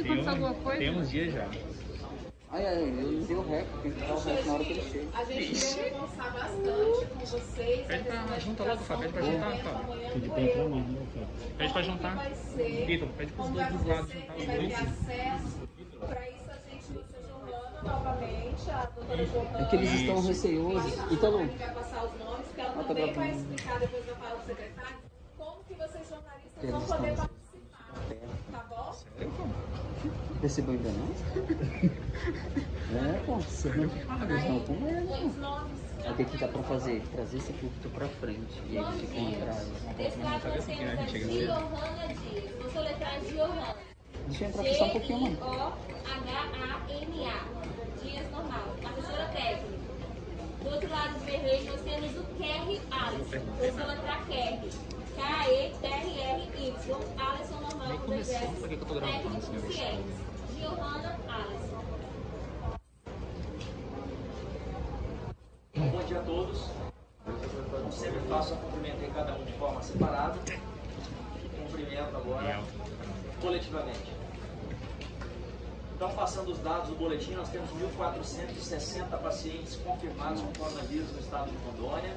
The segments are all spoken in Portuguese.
aconteceu alguma coisa? Tem uns dias já. Eu não dei o rec, tem que dar o rec na hora que ele chega. A gente vai conversar bastante com vocês. Pede pra juntar logo, Fábio. Pede pra juntar, Fábio. Pede pra entrar mesmo, Pede pra juntar. Vitor, pede pros dois dos lados juntar os Vai ter dois. acesso. Para isso a gente trouxe a Giovana novamente, a doutora Giovana. É que eles estão receosos. Então, A gente vai passar os nomes, que ela também vai explicar depois da fala do secretário como que vocês jornalistas vão poder participar. Tá bom? percebeu ainda não? É, pô. Eles estão com medo. Aí o que dá pra fazer? Trazer esse púlpito pra frente. E aí eles ficam atrás. Desse lado nós temos a Giovana Dias. Vou soletrar Giovana. Deixa eu entrar aqui só um pouquinho, mano. G-I-O-H-A-N-A. Dias normal. Assessora técnica. Do outro lado vermelho nós temos o Kerry Alisson. Vou soletrar Kerry. K-E-T-R-R-Y. Alisson normal do exército. Técnico ciências. Giovana Alisson. Bom dia a todos. Como sempre faço, eu cumprimentei cada um de forma separada. Cumprimento agora coletivamente. Então, passando os dados do boletim, nós temos 1.460 pacientes confirmados com coronavírus no estado de Rondônia.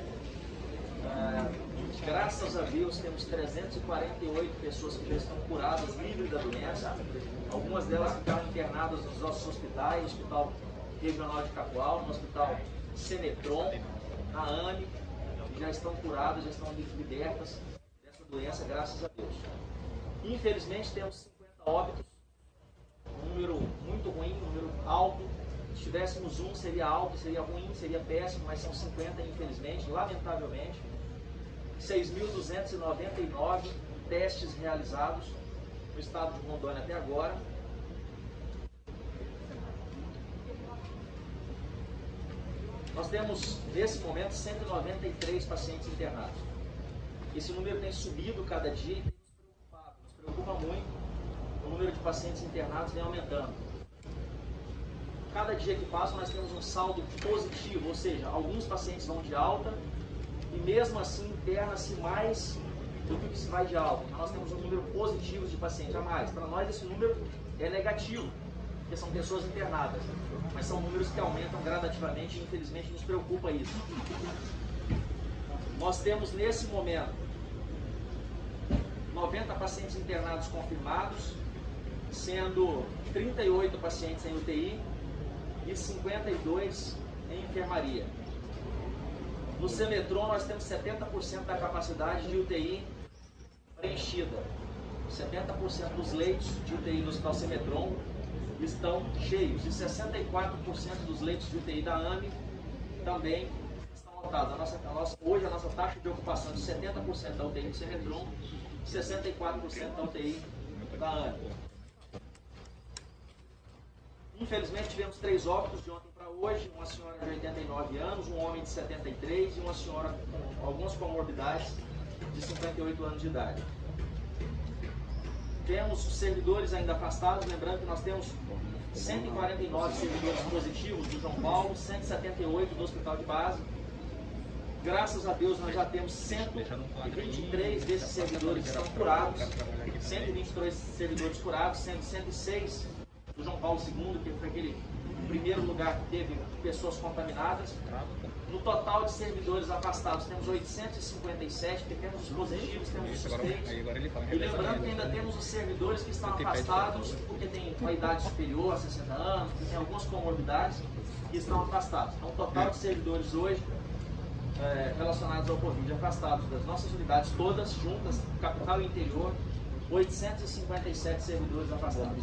Graças a Deus, temos 348 pessoas que já estão curadas, livres da doença. Algumas delas ficaram internadas nos nossos hospitais, no Hospital Regional de Cacoal, no Hospital Senetron, na AME, já estão curadas, já estão libertas dessa doença, graças a Deus. Infelizmente, temos 50 óbitos, um número muito ruim, um número alto. Se tivéssemos um, seria alto, seria ruim, seria péssimo, mas são 50, infelizmente, lamentavelmente. 6.299 testes realizados no estado de Rondônia até agora. Nós temos, nesse momento, 193 pacientes internados. Esse número tem subido cada dia e tem nos preocupa muito. O número de pacientes internados vem aumentando. Cada dia que passa, nós temos um saldo positivo, ou seja, alguns pacientes vão de alta e mesmo assim interna-se mais do que se vai de alta. Então, nós temos um número positivo de pacientes a mais. Para nós, esse número é negativo, porque são pessoas internadas, mas são números que aumentam gradativamente e infelizmente nos preocupa isso. Nós temos nesse momento 90 pacientes internados confirmados, sendo 38 pacientes em UTI e 52 em enfermaria. No Senetron nós temos 70% da capacidade de UTI preenchida. 70% dos leitos de UTI no Hospital Senetron estão cheios e 64% dos leitos de UTI da AME também estão lotados. Hoje a nossa taxa de ocupação é de 70% da UTI do Senetron e 64% da UTI da AME. Infelizmente tivemos 3 óbitos de ontem para hoje, uma senhora de 89 anos, um homem de 73 e uma senhora com algumas comorbidades de 58 anos de idade. Temos os servidores ainda afastados, lembrando que nós temos 149 servidores positivos do João Paulo, 178 do Hospital de Base. Graças a Deus nós já temos 123 desses servidores que estão curados, 123 servidores curados, sendo 106 do João Paulo II, que foi aquele primeiro lugar que teve pessoas contaminadas. No total de servidores afastados temos 857, porque temos os positivos, temos os suspeitos. E lembrando que ainda temos os servidores que estão afastados porque têm uma idade superior a 60 anos, que têm algumas comorbidades e estão afastados. Então o total de servidores hoje relacionados ao Covid afastados das nossas unidades todas juntas, capital e interior, 857 servidores afastados.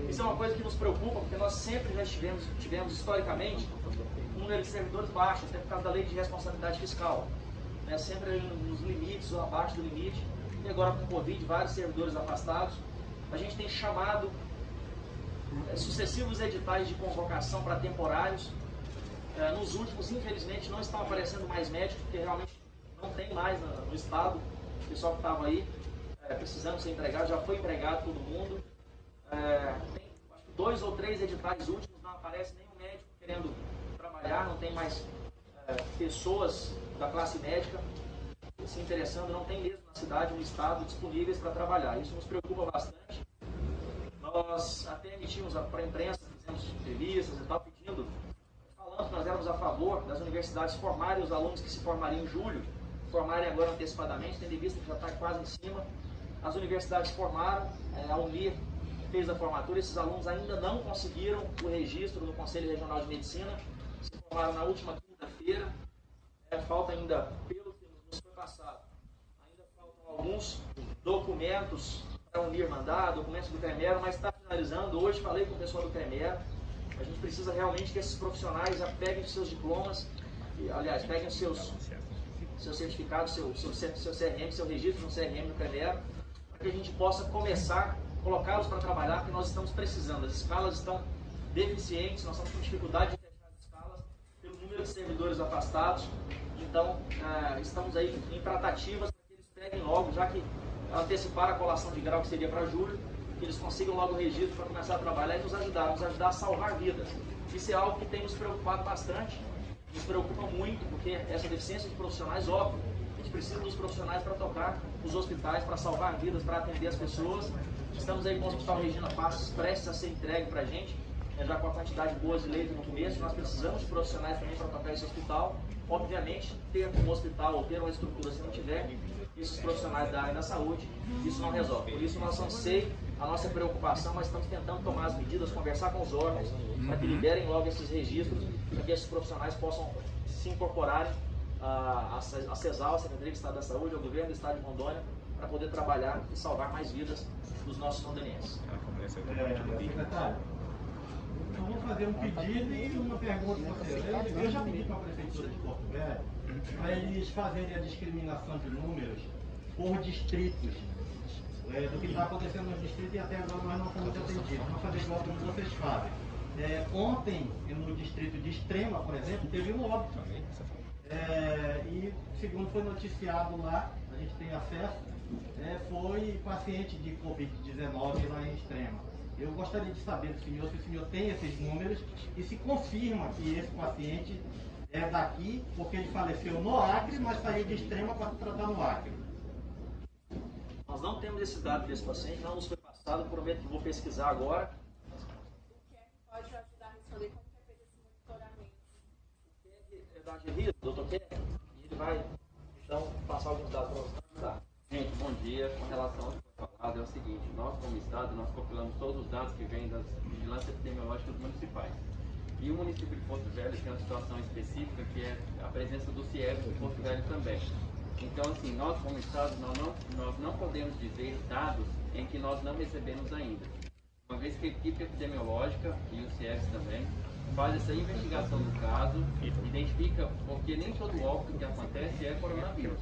Isso é uma coisa que nos preocupa, porque nós sempre já tivemos historicamente um número de servidores baixo, até por causa da lei de responsabilidade fiscal, né? Sempre nos limites ou abaixo do limite. E agora com o Covid, vários servidores afastados. A gente tem chamado sucessivos editais de convocação para temporários. Nos últimos, infelizmente, não estão aparecendo mais médicos, porque realmente não tem mais no estado. O pessoal que estava aí precisando ser empregado, já foi empregado todo mundo. Tem acho que 2 ou 3 editais últimos, não aparece nenhum médico querendo trabalhar, não tem mais pessoas da classe médica se interessando, não tem mesmo na cidade, no estado, disponíveis para trabalhar. Isso nos preocupa bastante. Nós até emitimos para a imprensa, fizemos entrevistas e tal, falando que nós éramos a favor das universidades formarem os alunos que se formariam em julho, formarem agora antecipadamente, tendo em vista que já está quase em cima. As universidades formaram, a Unir fez a formatura, esses alunos ainda não conseguiram o registro no Conselho Regional de Medicina, se formaram na última quinta-feira, falta ainda, pelo que nos foi passado, ainda faltam alguns documentos para Unir mandar, documentos do CREMER, mas está finalizando. Hoje falei com o pessoal do CREMER, a gente precisa realmente que esses profissionais já peguem os seus diplomas, aliás, peguem os seus certificados, seu CRM, seu registro no CRM do CREMER, para que a gente possa começar a colocá-los para trabalhar, porque nós estamos precisando. As escalas estão deficientes, nós estamos com dificuldade de fechar as escalas pelo número de servidores afastados. Então, estamos aí em tratativas para que eles peguem logo, já que anteciparam a colação de grau que seria para julho, que eles consigam logo o registro para começar a trabalhar e nos ajudar a salvar vidas. Isso é algo que tem nos preocupado bastante, nos preocupa muito, porque essa deficiência de profissionais, óbvio, a gente precisa dos profissionais para tocar os hospitais, para salvar vidas, para atender as pessoas. Estamos aí com o Hospital Regina Passos prestes a ser entregue para a gente, já com a quantidade boa de leitos no começo. Nós precisamos de profissionais também para tocar esse hospital. Obviamente, ter um hospital ou ter uma estrutura, se não tiver esses profissionais da área da saúde, isso não resolve. Por isso, nós sei a nossa preocupação, mas estamos tentando tomar as medidas, conversar com os órgãos, para que liberem logo esses registros, para que esses profissionais possam se incorporarem à CESAL, a Secretaria de Estado da Saúde, ao Governo do Estado de Rondônia, para poder trabalhar e salvar mais vidas dos nossos rondonienses. Secretário, eu vou fazer um pedido e uma pergunta para você. Eu já pedi para a Prefeitura de Porto Velho para eles fazerem a discriminação de números por distritos, do que está acontecendo nos distritos, e até agora nós não fomos atendidos. Vamos fazer igual como vocês fazem. Ontem, no distrito de Extrema, por exemplo, teve um óbito. E, segundo foi noticiado lá, a gente tem acesso, foi paciente de Covid-19 lá em Extrema. Eu gostaria de saber do senhor se o senhor tem esses números e se confirma que esse paciente é daqui, porque ele faleceu no Acre, mas saiu de Extrema para tratar no Acre. Nós não temos esse dado desse paciente, não nos foi passado, prometo que vou pesquisar agora. O que pode ajudar a responder como é feito esse monitoramento? O que é da Angeli, doutor Kerr, e ele vai, então, passar alguns dados para você ajudar. Gente, bom dia. Com relação ao que foi falado, é o seguinte: nós, como Estado, nós compilamos todos os dados que vêm das vigilâncias epidemiológicas municipais. E o município de Porto Velho tem uma situação específica, que é a presença do CIEP de Porto Velho também. Então, assim, nós, como Estado, nós não podemos dizer dados em que nós não recebemos ainda. Uma vez que a equipe epidemiológica e o CIEPS também faz essa investigação do caso, identifica, porque nem todo óbito que acontece é coronavírus.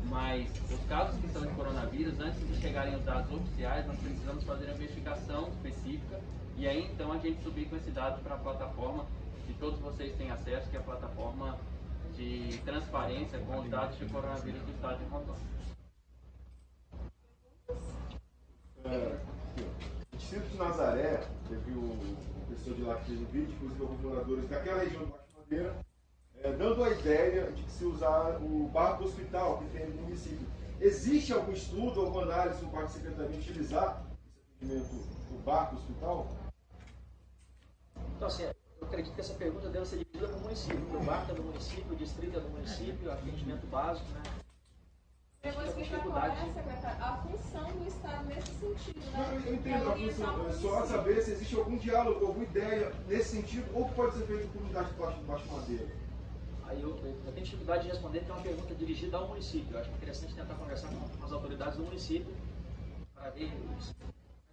Mas os casos que são de coronavírus, antes de chegarem os dados oficiais, nós precisamos fazer uma investigação específica e aí então a gente subir com esse dado para a plataforma que todos vocês têm acesso, que é a plataforma de transparência com os dados de coronavírus do estado de Rondônia. No Distrito de Nazaré, teve o pessoal de lá que fez o vídeo, inclusive alguns moradores daquela região do Baixo Madeira, dando a ideia de que se usar o barco do hospital que tem no município. Existe algum estudo, alguma análise por parte da Secretaria utilizar esse atendimento do barco do hospital? Então, assim, eu acredito que essa pergunta deve ser dividida para o município. O barco é do município, o distrito é do município, atendimento básico, né? Eu vou explicar qual é, secretário, a função do Estado nesse sentido, né? Não, eu entendo a função, é só saber se existe algum diálogo, alguma ideia nesse sentido, ou que pode ser feito por unidade de Baixo Madeira. Aí eu tenho dificuldade de responder, porque é uma pergunta dirigida ao município. Eu acho interessante tentar conversar com as autoridades do município para ver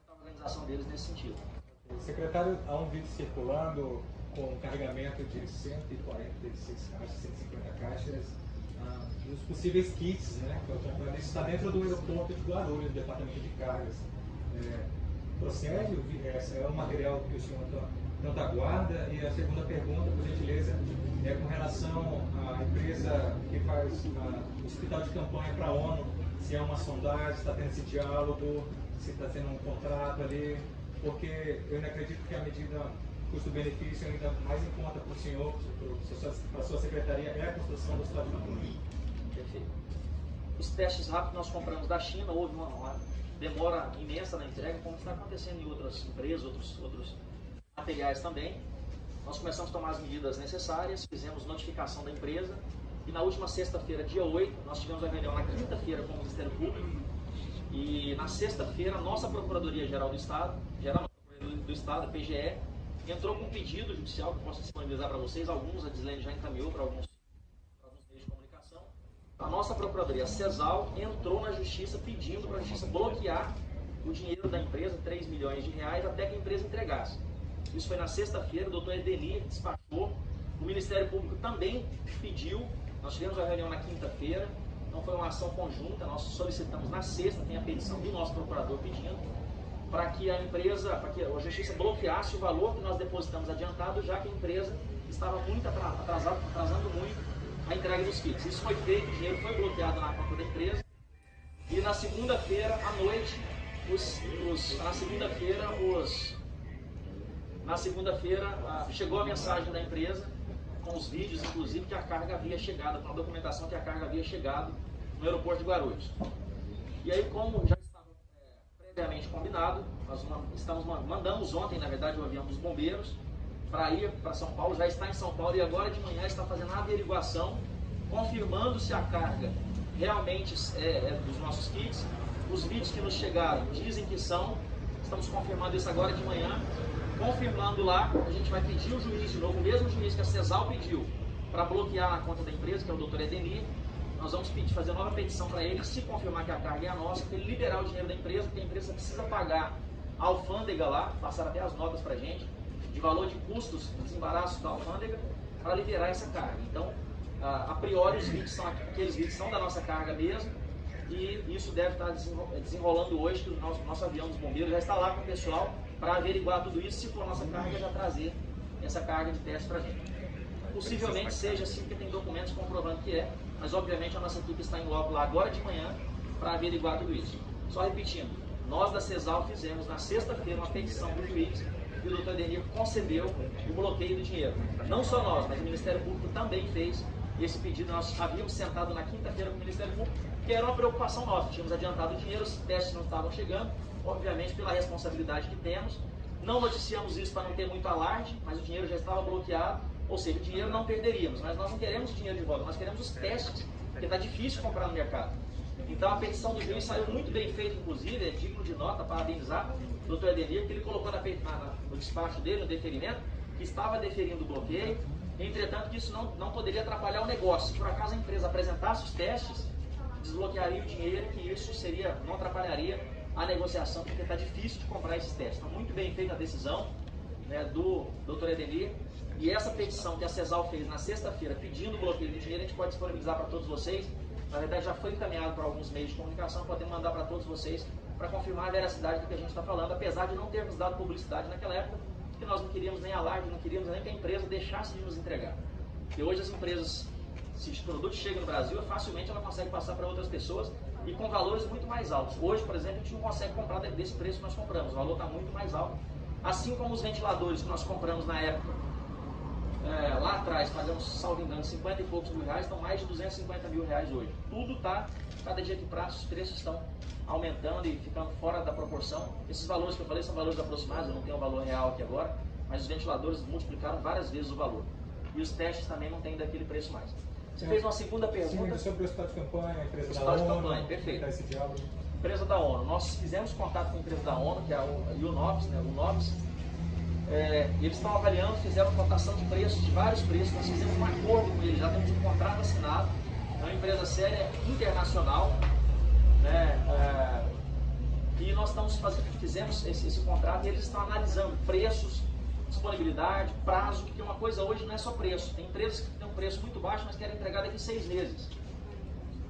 a organização deles nesse sentido. Secretário, há um vídeo circulando com um carregamento de 146 caixas, 150 caixas dos possíveis kits, né? Isso está dentro do aeroporto de Guarulhos, do departamento de cargas. Procede? É um material que o senhor tanto aguarda? E a segunda pergunta, por gentileza, é com relação à empresa que faz o hospital de campanha para a ONU, se é uma sondagem, se está tendo esse diálogo, se está tendo um contrato ali, porque eu não acredito que a medida custo-benefício ainda mais em conta para o senhor, para a sua secretaria, é a construção do hospital de campanha. Perfeito. Os testes rápidos nós compramos da China, houve uma demora imensa na entrega, como está acontecendo em outras empresas, outros materiais também. Nós começamos a tomar as medidas necessárias, fizemos notificação da empresa e na última sexta-feira, dia 8, nós tivemos a reunião na quinta-feira com o Ministério Público e na sexta-feira a nossa Procuradoria-Geral do Estado, a PGE, entrou com um pedido judicial que eu posso disponibilizar para vocês, alguns a Dislene já encaminhou para alguns meios de comunicação. A nossa Procuradoria, a CESAL, entrou na Justiça pedindo para a Justiça bloquear o dinheiro da empresa, 3 milhões de reais, até que a empresa entregasse. Isso foi na sexta-feira, o doutor Edenir despachou, o Ministério Público também pediu, nós tivemos a reunião na quinta-feira, não foi uma ação conjunta, nós solicitamos na sexta, tem a petição do nosso procurador pedindo, para que a empresa, para que a Justiça bloqueasse o valor que nós depositamos adiantado, já que a empresa estava muito atrasando muito a entrega dos kits. Isso foi feito, o dinheiro foi bloqueado na conta da empresa, e na segunda-feira à noite, na segunda-feira chegou a mensagem da empresa, com os vídeos, inclusive, que a carga havia chegado, com a documentação que a carga havia chegado no aeroporto de Guarulhos. E aí, como já estava previamente combinado, nós mandamos ontem, na verdade, o avião dos bombeiros para ir para São Paulo, já está em São Paulo e agora de manhã está fazendo a averiguação, confirmando se a carga realmente é dos nossos kits. Os vídeos que nos chegaram dizem que são, estamos confirmando isso agora de manhã. Confirmando lá, a gente vai pedir o juiz de novo, o mesmo juiz que a CESAL pediu para bloquear na conta da empresa, que é o doutor Edenir. Nós vamos fazer nova petição para ele, se confirmar que a carga é a nossa, para ele liberar o dinheiro da empresa, porque a empresa precisa pagar a alfândega lá, passaram até as notas para a gente, de valor de custos, desembaraço da alfândega, para liberar essa carga. Então, a priori, os vídeos aqueles vídeos são da nossa carga mesmo, e isso deve estar desenrolando hoje, que o nosso avião dos bombeiros já está lá com o pessoal, para averiguar tudo isso, se for a nossa carga, já trazer essa carga de teste para a gente. Possivelmente seja assim, porque tem documentos comprovando que é, mas obviamente a nossa equipe está em loco lá agora de manhã para averiguar tudo isso. Só repetindo, nós da CESAL fizemos na sexta-feira uma petição do juiz e o doutor Edenir concedeu o bloqueio do dinheiro. Não só nós, mas o Ministério Público também fez esse pedido. Nós havíamos sentado na quinta-feira com o Ministério Público, que era uma preocupação nossa. Tínhamos adiantado o dinheiro, os testes não estavam chegando, obviamente pela responsabilidade que temos. Não noticiamos isso para não ter muito alarde, mas o dinheiro já estava bloqueado, ou seja, o dinheiro não perderíamos, mas nós não queremos o dinheiro de volta, nós queremos os testes, porque está difícil comprar no mercado. Então a petição do juiz saiu muito bem feita, inclusive, é digno de nota, parabenizar o doutor Edenir, que ele colocou no despacho dele, no deferimento, que estava deferindo o bloqueio, entretanto que isso não poderia atrapalhar o negócio. Se por acaso a empresa apresentasse os testes, desbloquearia o dinheiro, que isso não atrapalharia a negociação, porque está difícil de comprar esses testes. Está muito bem feita a decisão, né, do Dr. Edenir, e essa petição que a CESAL fez na sexta-feira pedindo o bloqueio de dinheiro, a gente pode disponibilizar para todos vocês. Na verdade já foi encaminhado para alguns meios de comunicação, podemos mandar para todos vocês para confirmar a veracidade do que a gente está falando, apesar de não termos dado publicidade naquela época, porque nós não queríamos nem alarde, não queríamos nem que a empresa deixasse de nos entregar. Porque hoje as empresas, se os produtos chegam no Brasil, facilmente ela consegue passar para outras pessoas e com valores muito mais altos. Hoje, por exemplo, a gente não consegue comprar desse preço que nós compramos, o valor está muito mais alto. Assim como os ventiladores que nós compramos na época, lá atrás, pagamos, salvo engano, 50 e poucos mil reais, estão mais de 250 mil reais hoje. Tudo está, cada dia que passa, os preços estão aumentando e ficando fora da proporção. Esses valores que eu falei são valores aproximados, eu não tenho o valor real aqui agora, mas os ventiladores multiplicaram várias vezes o valor. E os testes também não têm daquele preço mais. Você fez uma segunda pergunta. Sim, sobre o resultado de campanha, a empresa da ONU. De campanha, perfeito. Esse diálogo. Empresa da ONU. Nós fizemos contato com a empresa da ONU, que é a UNOPS, né? Eles estão avaliando, fizeram uma cotação de preços, de vários preços. Nós fizemos um acordo com eles, já temos um contrato assinado. É uma empresa séria, internacional, né? E nós fizemos esse contrato e eles estão analisando preços, disponibilidade, prazo, porque uma coisa hoje não é só preço. Tem empresas que têm um preço muito baixo, mas querem entregar daqui 6 meses.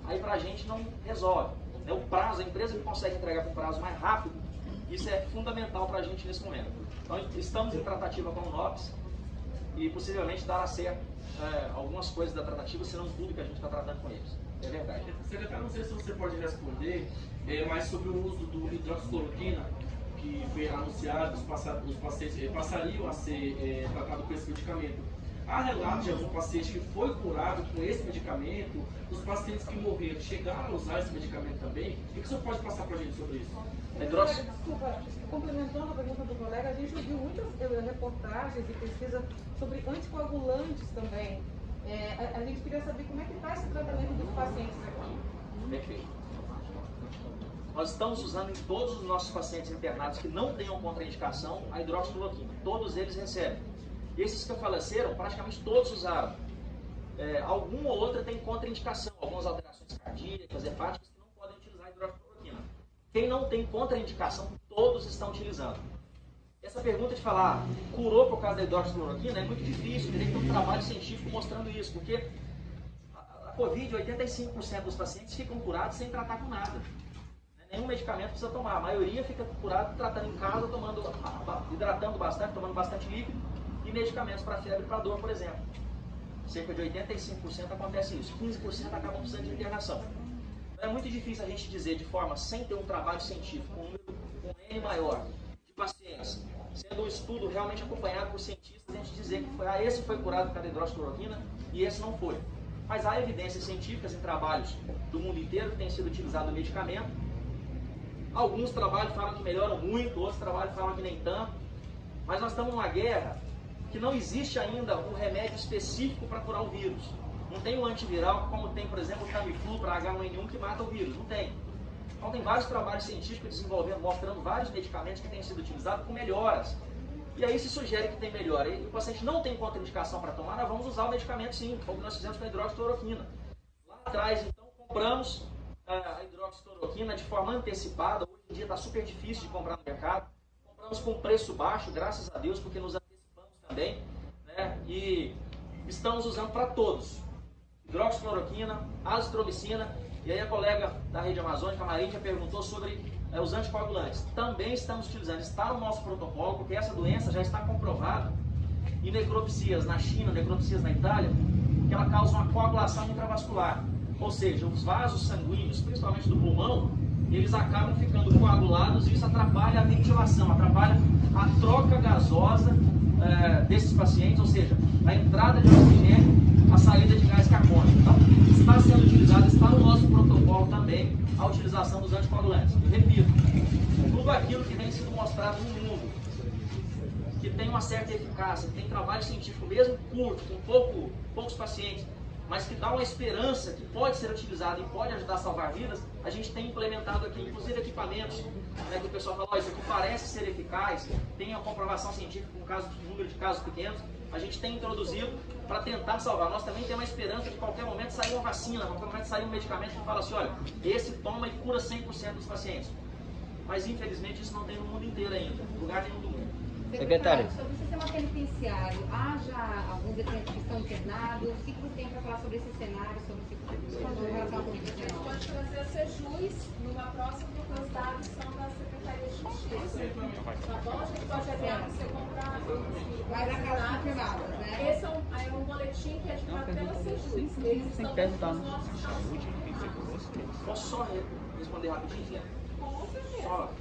Aí pra gente não resolve. O prazo, a empresa que consegue entregar com um prazo mais rápido, isso é fundamental pra gente nesse momento. Então estamos em tratativa com o NOPS e possivelmente dará certo algumas coisas da tratativa, se não tudo que a gente está tratando com eles. É verdade. Secretário, não sei se você pode responder, mas sobre o uso do hidroxicloroquina, que foi anunciado, os pacientes passariam a ser tratados com esse medicamento. Há relatos de algum paciente que foi curado com esse medicamento, os pacientes que morreram chegaram a usar esse medicamento também. O que o senhor pode passar para a gente sobre isso? Desculpa, complementando a pergunta do colega, a gente viu muitas reportagens e pesquisas sobre anticoagulantes também. A gente queria saber como é que está esse tratamento dos pacientes aqui. Perfeito. Nós estamos usando em todos os nossos pacientes internados que não tenham contraindicação a hidroxicloroquina. Todos eles recebem. Esses que faleceram, praticamente todos usaram. Alguma ou outra tem contraindicação, algumas alterações cardíacas, hepáticas, que não podem utilizar a hidroxicloroquina. Quem não tem contraindicação, todos estão utilizando. Essa pergunta de falar curou por causa da hidroxicloroquina é muito difícil, teria que ter um trabalho científico mostrando isso, porque a Covid, 85% dos pacientes ficam curados sem tratar com nada. Nenhum medicamento precisa tomar, a maioria fica curado tratando em casa, hidratando bastante, tomando bastante líquido e medicamentos para febre e para dor, por exemplo. Cerca de 85% acontece isso, 15% acabam precisando de internação. Então é muito difícil a gente dizer de forma, sem ter um trabalho científico, um N maior de pacientes, sendo um estudo realmente acompanhado por cientistas, a gente dizer que esse foi curado por causa da hidroxicloroquina e esse não foi. Mas há evidências científicas em trabalhos do mundo inteiro que tem sido utilizado o medicamento. Alguns trabalhos falam que melhoram muito, outros trabalhos falam que nem tanto. Mas nós estamos numa guerra que não existe ainda um remédio específico para curar o vírus. Não tem um antiviral como tem, por exemplo, o Tamiflu para H1N1 que mata o vírus. Não tem. Então tem vários trabalhos científicos desenvolvendo, mostrando vários medicamentos que têm sido utilizados com melhoras. E aí se sugere que tem melhora. E o paciente não tem contraindicação para tomar, nós vamos usar o medicamento sim, como nós fizemos com a hidroxicloroquina. Lá atrás, então, compramos a hidroxicloroquina de forma antecipada. Hoje em dia está super difícil de comprar no mercado. Compramos com preço baixo, graças a Deus, porque nos antecipamos também, né? E estamos usando para todos. Hidroxicloroquina, azitromicina. E aí a colega da Rede Amazônica, a Marília, perguntou sobre os anticoagulantes. Também estamos utilizando, está no nosso protocolo, porque essa doença já está comprovada em necropsias na China, necropsias na Itália, que ela causa uma coagulação intravascular. Ou seja, os vasos sanguíneos, principalmente do pulmão, eles acabam ficando coagulados e isso atrapalha a ventilação, atrapalha a troca gasosa desses pacientes, ou seja, a entrada de oxigênio, a saída de gás carbônico. Então, está sendo utilizado, está no nosso protocolo também, a utilização dos anticoagulantes. Eu repito, tudo aquilo que vem sendo mostrado no mundo, que tem uma certa eficácia, que tem trabalho científico mesmo curto, com poucos pacientes, mas que dá uma esperança que pode ser utilizado e pode ajudar a salvar vidas, a gente tem implementado aqui, inclusive equipamentos, né, que o pessoal fala, isso aqui parece ser eficaz, tem a comprovação científica com número de casos pequenos, a gente tem introduzido para tentar salvar. Nós também temos uma esperança de qualquer momento sair uma vacina, qualquer momento sair um medicamento que fala assim, olha, esse toma e cura 100% dos pacientes. Mas infelizmente isso não tem no mundo inteiro ainda, em lugar nenhum do mundo. Secretário, sobre o sistema penitenciário, há já alguns detentos que estão internados? O que você tem para falar sobre esse cenário, sobre relação à Covid-19? A gente pode trazer a Sejus numa próxima, porque os dados são da Secretaria de Justiça. Tá bom? A gente pode até você comprar. Mas a casa confirmada, né? Esse é um boletim que é editado pela Sejus. Eles estão com os nossos dados. Posso só responder rapidinho? Com certeza. Só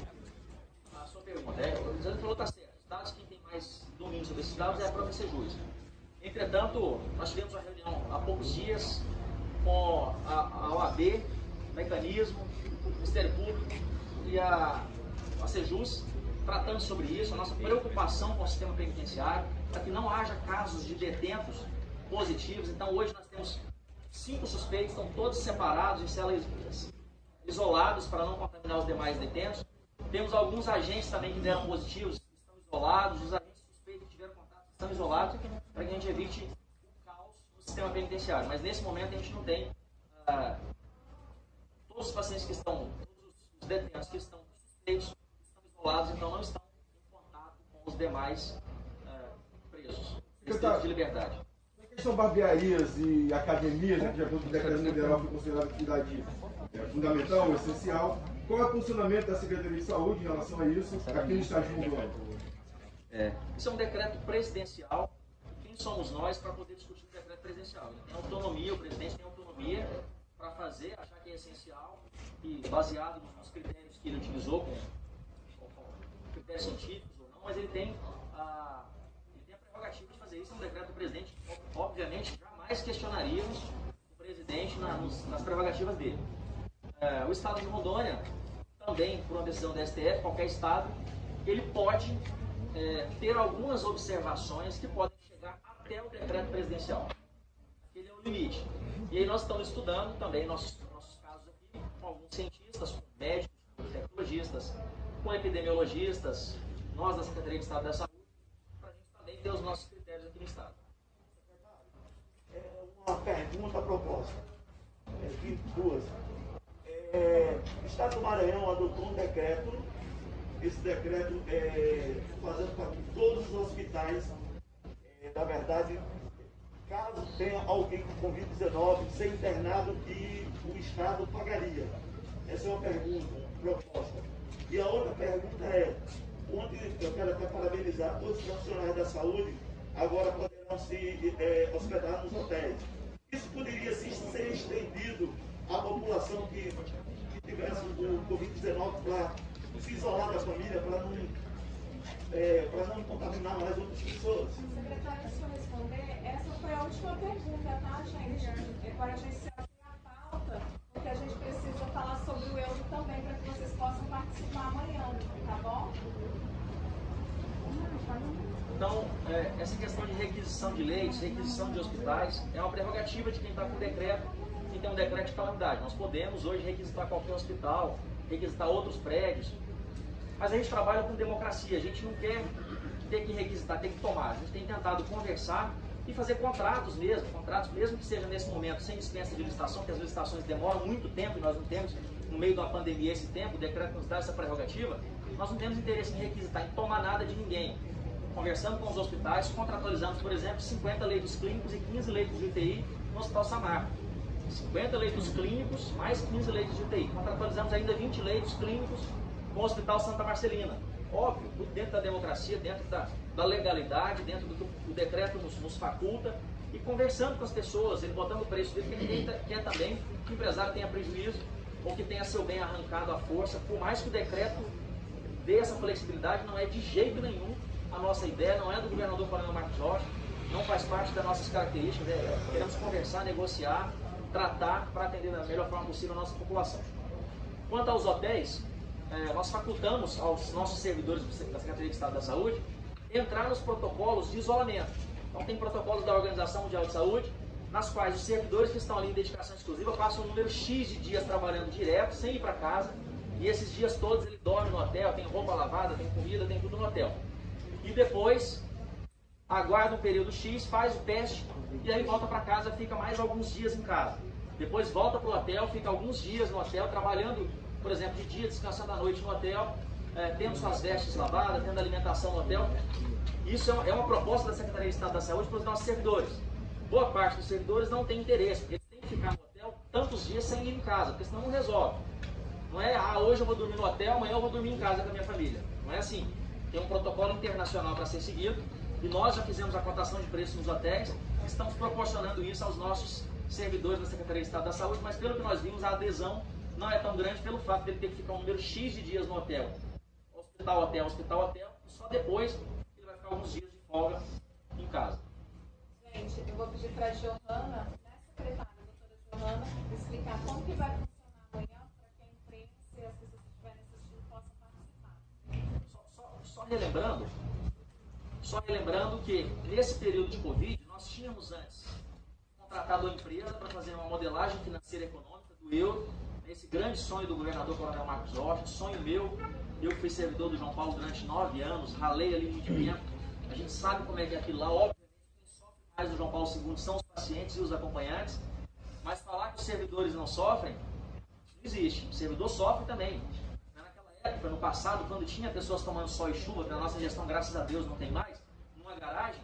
a sua pergunta. O Lisandro falou está certo. Os dados, quem tem mais domínio sobre esses dados é a própria Sejus. Entretanto, nós tivemos uma reunião há poucos dias com a OAB, Mecanismo, o Ministério Público e a Sejus, tratando sobre isso, a nossa preocupação com o sistema penitenciário, para que não haja casos de detentos positivos. Então hoje nós temos 5 suspeitos, estão todos separados em celas isolados para não contaminar os demais detentos. Temos alguns agentes também que deram positivos, estão isolados, os agentes suspeitos que tiveram contato estão isolados, para que a gente evite o caos no sistema penitenciário. Mas nesse momento a gente não tem todos os pacientes que estão, todos os detentos que estão suspeitos, estão isolados, então não estão em contato com os demais presos, restritos de liberdade. Na questão barbearias e academias, né, que já que o decreto federal foi considerado atividade fundamental, essencial, qual é o funcionamento da Secretaria de Saúde em relação a isso aqui no estado de Rondônia? Isso é um decreto presidencial. Quem somos nós para poder discutir o decreto presidencial? Ele tem autonomia, o presidente tem autonomia para fazer, achar que é essencial e baseado nos critérios que ele utilizou, com critérios científicos ou não, mas ele tem a prerrogativa de fazer isso. É um decreto do presidente obviamente, jamais questionaríamos o presidente nas prerrogativas dele. O Estado de Rondônia, também por uma decisão da STF, qualquer Estado, ele pode ter algumas observações que podem chegar até o decreto presidencial. Ele é o limite. E aí nós estamos estudando também nossos casos aqui com alguns cientistas, com médicos, com tecnologistas, com epidemiologistas, nós da Secretaria de Estado da Saúde, para a gente também ter os nossos critérios aqui no Estado. Uma pergunta proposta. Duas. O Estado do Maranhão adotou um decreto, esse decreto fazendo com que todos os hospitais, na verdade, caso tenha alguém com Covid-19 ser internado, que o Estado pagaria. Essa é uma pergunta proposta. E a outra pergunta é, onde eu quero até parabenizar todos os profissionais da saúde, agora poderão se hospedar nos hotéis. Isso poderia ser estendido à população que tivesse o Covid-19 para se isolar da família, para não contaminar mais outras pessoas. Secretário, deixa eu responder. Essa foi a última pergunta, tá, gente? Agora a gente se abre a pauta, porque a gente precisa falar sobre o euro também, para que vocês possam participar amanhã, tá bom? Então, essa questão de requisição de leitos, requisição de hospitais, é uma prerrogativa de quem está com decreto, quem tem um decreto de calamidade. Nós podemos hoje requisitar qualquer hospital, requisitar outros prédios, mas a gente trabalha com democracia, a gente não quer ter que requisitar, tem que tomar. A gente tem tentado conversar e fazer contratos mesmo que seja nesse momento, sem dispensa de licitação, porque as licitações demoram muito tempo e nós não temos, no meio de uma pandemia, esse tempo, o decreto nos dá essa prerrogativa, nós não temos interesse em requisitar, em tomar nada de ninguém. Conversando com os hospitais, contratualizamos, por exemplo, 50 leitos clínicos e 15 leitos de UTI no Hospital Samarco. 50 leitos clínicos, mais 15 leitos de UTI. Contratualizamos ainda 20 leitos clínicos com o Hospital Santa Marcelina. Óbvio, dentro da democracia, dentro da legalidade, dentro do que o decreto nos faculta, e conversando com as pessoas, ele botando o preço dele, porque ninguém quer também que o empresário tenha prejuízo ou que tenha seu bem arrancado à força. Por mais que o decreto dê essa flexibilidade, não é de jeito nenhum a nossa ideia, não é do governador Coronel Marcos Rocha, não faz parte das nossas características, queremos conversar, negociar, tratar para atender da melhor forma possível a nossa população. Quanto aos hotéis, nós facultamos aos nossos servidores da Secretaria de Estado da Saúde entrar nos protocolos de isolamento. Então tem protocolos da Organização Mundial de Saúde, nas quais os servidores que estão ali em dedicação exclusiva passam um número X de dias trabalhando direto, sem ir para casa, e esses dias todos ele dorme no hotel, tem roupa lavada, tem comida, tem tudo no hotel. E depois aguarda um período X, faz o teste e aí volta para casa, fica mais alguns dias em casa. Depois volta para o hotel, fica alguns dias no hotel, trabalhando, por exemplo, de dia, descansando à noite no hotel, tendo suas vestes lavadas, tendo alimentação no hotel. Isso é uma proposta da Secretaria de Estado da Saúde para os nossos servidores. Boa parte dos servidores não tem interesse, porque eles têm que ficar no hotel tantos dias sem ir em casa, porque senão não resolve. Não é, hoje eu vou dormir no hotel, amanhã eu vou dormir em casa com a minha família. Não é assim. Tem um protocolo internacional para ser seguido e nós já fizemos a cotação de preços nos hotéis e estamos proporcionando isso aos nossos servidores da Secretaria de Estado da Saúde, mas pelo que nós vimos, a adesão não é tão grande pelo fato de ele ter que ficar um número X de dias no hotel. Hospital, hotel, e só depois ele vai ficar alguns dias de folga em casa. Gente, eu vou pedir para a Johanna, secretária, a doutora Johanna, explicar como que vai funcionar amanhã para que a imprensa e as pessoas que estiverem assistindo possam participar. Só relembrando que nesse período de Covid, nós tínhamos antes contratado a empresa para fazer uma modelagem financeira e econômica do euro, esse grande sonho do governador Coronel Marcos Rocha, sonho meu. Eu fui servidor do João Paulo durante 9 anos, ralei ali muito tempo. A gente sabe como é que é aquilo lá. Obviamente, quem sofre mais do João Paulo II são os pacientes e os acompanhantes. Mas falar que os servidores não sofrem, não existe. O servidor sofre também. Naquela época, no passado, quando tinha pessoas tomando sol e chuva, que na nossa gestão, graças a Deus, não tem mais, numa garagem,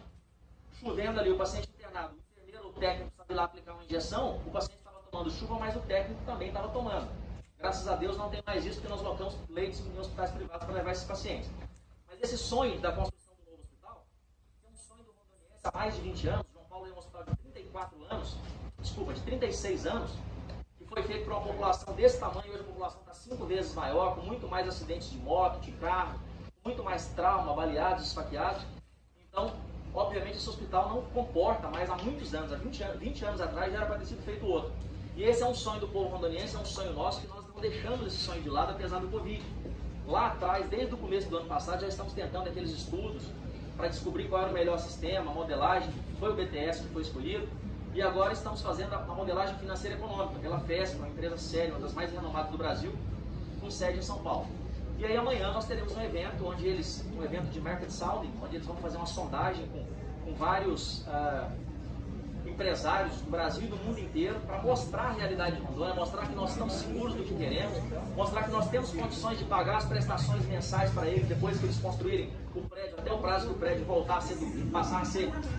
chovendo ali, o paciente internado, o enfermeiro, o técnico sabe lá aplicar uma injeção, o paciente estava tomando chuva, mas o técnico também estava tomando. Graças a Deus não tem mais isso, porque nós locamos leitos em hospitais privados para levar esses pacientes. Mas esse sonho da construção do novo hospital é um sonho do rondoniense há mais de 20 anos. João Paulo é um hospital de 36 anos, que foi feito para uma população desse tamanho. Hoje a população está 5 vezes maior, com muito mais acidentes de moto, de carro, muito mais trauma, baleados, esfaqueados. Então, obviamente esse hospital não comporta mais há muitos anos, há 20 anos atrás já era para ter sido feito outro. E esse é um sonho do povo rondoniense, é um sonho nosso, que nós estamos deixando esse sonho de lado apesar do Covid. Lá atrás, desde o começo do ano passado, já estamos tentando aqueles estudos para descobrir qual era o melhor sistema, a modelagem, foi o BTS que foi escolhido, e agora estamos fazendo a modelagem financeira econômica pela FESP, uma empresa séria, uma das mais renomadas do Brasil, com sede em São Paulo. E aí amanhã nós teremos um evento, um evento de market sounding, onde eles vão fazer uma sondagem com vários empresários do Brasil e do mundo inteiro para mostrar a realidade de Rondônia, mostrar que nós estamos seguros do que queremos, mostrar que nós temos condições de pagar as prestações mensais para eles depois que eles construírem o prédio, até o prazo do prédio voltar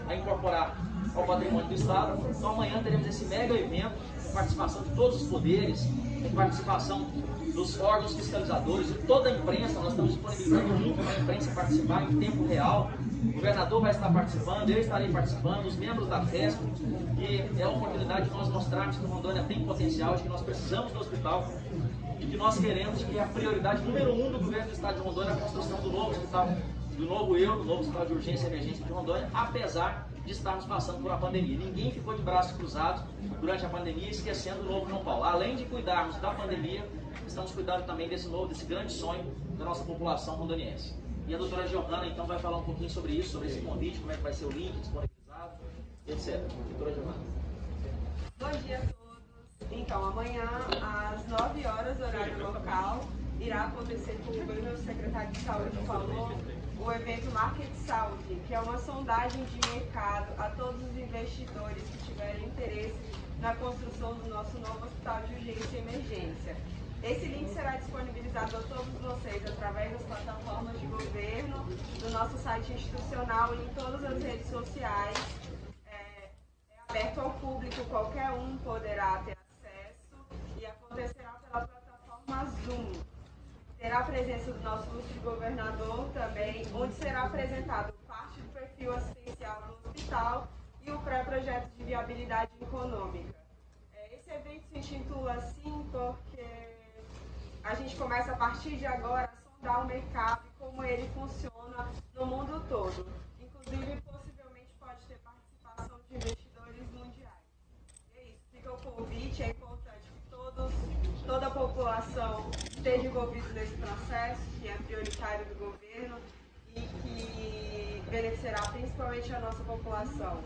a incorporar ao patrimônio do Estado. Então amanhã teremos esse mega evento com participação de todos os poderes, com participação dos órgãos fiscalizadores, de toda a imprensa. Nós estamos disponibilizando muito para a imprensa participar em tempo real. O governador vai estar participando, eu estarei participando, os membros da FESP, e é a oportunidade de nós mostrarmos que Rondônia tem potencial, de que nós precisamos do hospital, e que nós queremos que a prioridade número 1 do governo do Estado de Rondônia é a construção do novo hospital, do novo hospital de urgência e emergência de Rondônia, apesar de estarmos passando por uma pandemia. Ninguém ficou de braços cruzados durante a pandemia, esquecendo o novo João Paulo. Além de cuidarmos da pandemia, estamos cuidando também desse grande sonho da nossa população rondoniense. E a doutora Giovana, então, vai falar um pouquinho sobre isso, sobre esse convite, como é que vai ser o link disponibilizado, etc. Doutora Giovana. Bom dia a todos. Então, amanhã, às 9 horas, horário local, irá acontecer, como o meu secretário de saúde falou, o evento Market Saúde, que é uma sondagem de mercado a todos os investidores que tiverem interesse na construção do nosso novo hospital de urgência e emergência. Esse link será disponibilizado a todos vocês através das plataformas de governo, do nosso site institucional e em todas as redes sociais. É aberto ao público, qualquer um poderá ter acesso e acontecerá pela plataforma Zoom. Terá a presença do nosso ilustre governador também, onde será apresentado parte do perfil assistencial do hospital e o pré-projeto de viabilidade econômica. Esse evento se intitula assim porque a gente começa a partir de agora a sondar o mercado e como ele funciona no mundo todo. Inclusive, possivelmente pode ter participação de investidores mundiais. E é isso, fica o convite, é importante que toda a população esteja envolvida nesse processo, que é prioritário do governo e que beneficiará principalmente a nossa população.